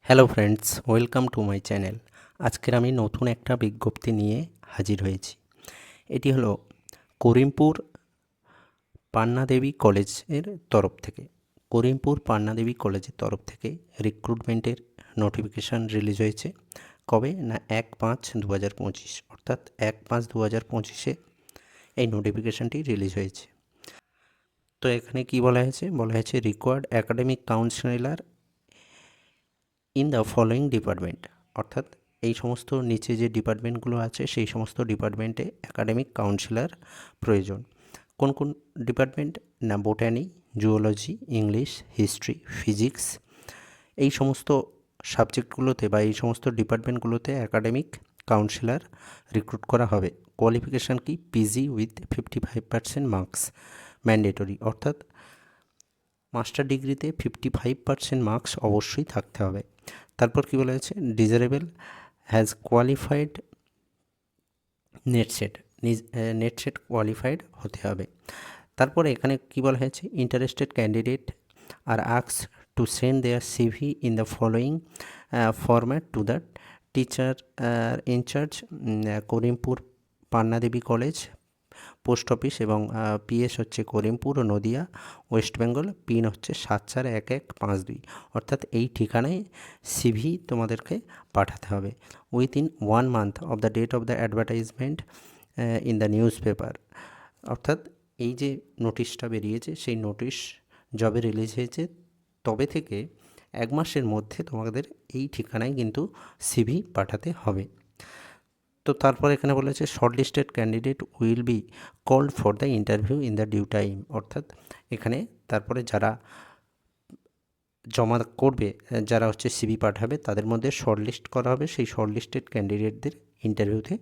Hello friends, welcome to my channel. আজকের আমি নতুন একটা বিজ্ঞপ্তি নিয়ে হাজির হয়েছি। এটি হলো করিমপুর পান্নাদেবী কলেজের তরফ থেকে। করিমপুর পান্নাদেবী কলেজের তরফ থেকে রিক্রুটমেন্টের নোটিফিকেশান রিলিজ হয়েছে। কবে না 1/5/2025, অর্থাৎ 1/5/2025 এই নোটিফিকেশানটি রিলিজ হয়েছে। তো এখানে কি বলা হয়েছে? বলা হয়েছে required academic councillor in the following department, অর্থাৎ এই সমস্ত নিচে যে ডিপার্টমেন্টগুলো আছে সেই সমস্ত ডিপার্টমেন্টে একাডেমিক কাউন্সিলর প্রয়োজন। কোন কোন ডিপার্টমেন্ট? না botany, zoology, English, history, physics, এই সমস্ত সাবজেক্টগুলোতে বা এই সমস্ত ডিপার্টমেন্টগুলোতে একাডেমিক কাউন্সিলর রিক্রুট করা হবে। কোয়ালিফিকেশান কি? পিজি উইথ 55% মার্কস ম্যান্ডেটরি, অর্থাৎ মাস্টার ডিগ্রিতে 55% মার্কস অবশ্যই থাকতে হবে। তারপর কী বলা হয়েছে? Desirable has qualified NET SET, NET SET qualified হতে হবে। তারপরে এখানে কী বলা হয়েছে? Interested candidate are asked to send their CV in the following format to the teacher in charge, Karimpur Pannadevi college, post office, এবং পিএস হচ্ছে করিমপুর ও নদিয়া, ওয়েস্ট বেঙ্গল, পিন হচ্ছে 741152, অর্থাৎ এই ঠিকানায় সিভি তোমাদেরকে পাঠাতে হবে within 1 month of the date of the advertisement in the newspaper. অর্থাৎ এই যে নোটিশটা বেরিয়েছে সেই নোটিশ যবে রিলিজ হয়েছে তবে থেকে 1 মাসের মধ্যে তোমাদের এই ঠিকানায় কিন্তু সিভি পাঠাতে হবে। তো তারপর এখানে বলেছে shortlisted candidate will be called for the interview in the due time, অর্থাৎ এখানে তারপরে যারা জমা করবে, যারা হচ্ছে সিভি পাঠাবে, তাদের মধ্যে শর্টলিস্ট করা হবে, সেই শর্টলিস্টেড ক্যান্ডিডেটদের ইন্টারভিউতে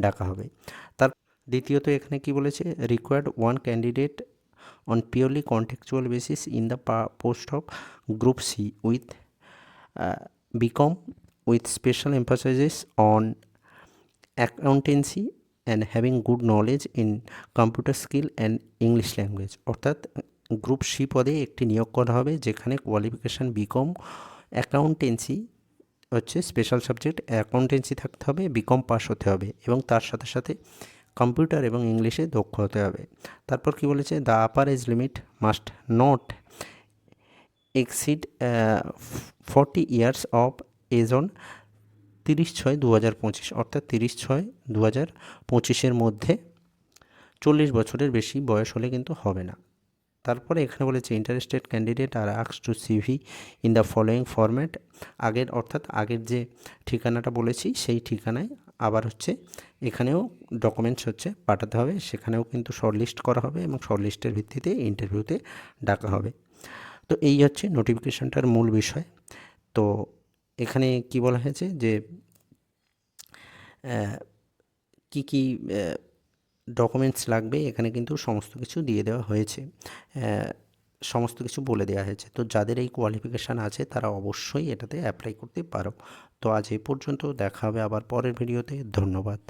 ডাকা হবে। তার দ্বিতীয়ত এখানে কি বলেছে? Required 1 candidate on purely contractual basis in the post of group C with BCom with special emphasis on accountancy and having good knowledge in computer skill and English language, অর্থাৎ গ্রুপ সি পদে একটি নিয়োগ করা হবে যেখানে qualification BCom, accountancy হচ্ছে special subject, accountancy থাকতে হবে, বিকম পাস হতে হবে এবং তার সাথে সাথে কম্পিউটার এবং ইংলিশে দক্ষ হতে হবে। তারপর কি বলেছে? The upper age limit must not exceed 40 years of age on 30/6/2025, অর্থাৎ 30/6/2025 মধ্যে 40 বছরের বেশি বয়স হলে কিন্তু হবে না। তারপরে এখানে বলেছে interested candidate are asked to CV in the following format, আগের অর্থাৎ আগের যে ঠিকানাটা বলেছি সেই ঠিকানায় আবার হচ্ছে এখানেও ডকুমেন্টস হচ্ছে পাঠাতে হবে, সেখানেও কিন্তু শর্টলিস্ট করা হবে এবং শর্টলিস্টের ভিত্তিতে ইন্টারভিউতে ডাকা হবে। তো এই হচ্ছে নোটিফিকেশনটার মূল বিষয়। তো এখানে কি বলা হয়েছে যে কি কি ডকুমেন্টস লাগবে এখানে কিন্তু সমস্ত কিছু দিয়ে দেওয়া হয়েছে, সমস্ত কিছু বলে দেওয়া হয়েছে। তো যাদের এই কোয়ালিফিকেশান আছে তারা অবশ্যই এটাতে অ্যাপ্লাই করতে পারো। তো আজ এই পর্যন্ত, দেখা হবে আবার পরের ভিডিওতে। ধন্যবাদ।